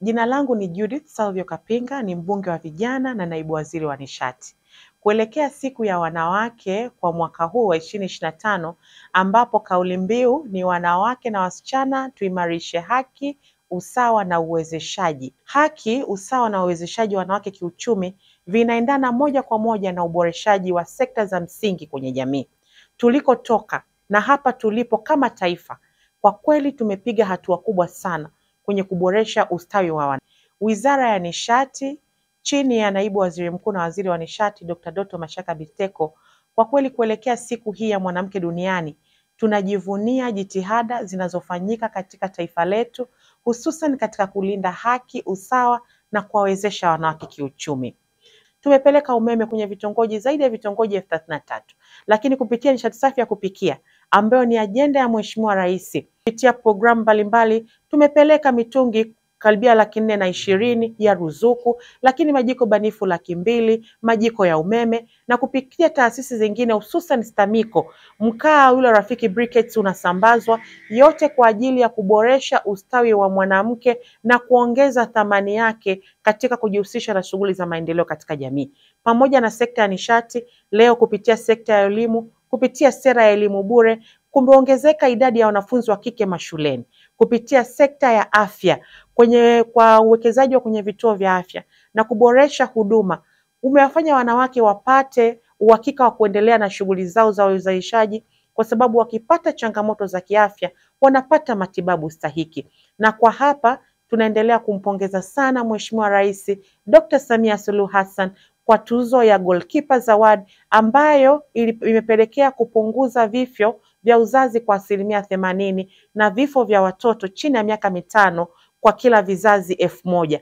Jina langu ni Judith Salvio Kapinga, ni mbunge wa vijana na naibu waziri wa nishati. Kuelekea siku ya wanawake kwa mwaka huu wa 2025 ambapo kauli mbiu ni wanawake na wasichana tuimarishe haki, usawa na uwezeshaji. Haki, usawa na uwezeshaji wa wanawake kiuchumi vinaendana moja kwa moja na uboreshaji wa sekta za msingi kwenye jamii. Tulikotoka na hapa tulipo kama taifa, kwa kweli tumepiga hatua kubwa sana kwenye kuboresha ustawi wa wanawake. Wizara ya Nishati chini ya naibu waziri mkuu na waziri wa nishati Dr. Doto Mashaka Biteko, kwa kweli kuelekea siku hii ya mwanamke duniani, tunajivunia jitihada zinazofanyika katika taifa letu, hususan katika kulinda haki, usawa na kuwawezesha wanawake kiuchumi. Tumepeleka umeme kwenye vitongoji zaidi ya vitongoji 33, lakini kupitia nishati safi ya kupikia ambayo ni ajenda ya Mheshimiwa Rais, kupitia programu mbalimbali tumepeleka mitungi karibia 420 ya ruzuku, lakini majiko banifu 200, majiko ya umeme, na kupitia taasisi zingine hususan STAMICO, mkaa ule Rafiki briquettes unasambazwa, yote kwa ajili ya kuboresha ustawi wa mwanamke na kuongeza thamani yake katika kujihusisha na shughuli za maendeleo katika jamii. Pamoja na sekta ya nishati, leo kupitia sekta ya elimu, kupitia sera ya elimu bure, kumeongezeka idadi ya wanafunzi wa kike mashuleni. Kupitia sekta ya afya, kwa uwekezaji wa kwenye vituo vya afya na kuboresha huduma, umewafanya wanawake wapate uhakika wa kuendelea na shughuli zao za uzalishaji, kwa sababu wakipata changamoto za kiafya wanapata matibabu stahiki. Na kwa hapa tunaendelea kumpongeza sana Mheshimiwa Rais Dr. Samia Suluhu Hassan kwa tuzo ya Goalkeepers Award ambayo imepelekea kupunguza vifo vya uzazi kwa 80% na vifo vya watoto chini ya miaka 5 kwa kila vizazi 1000.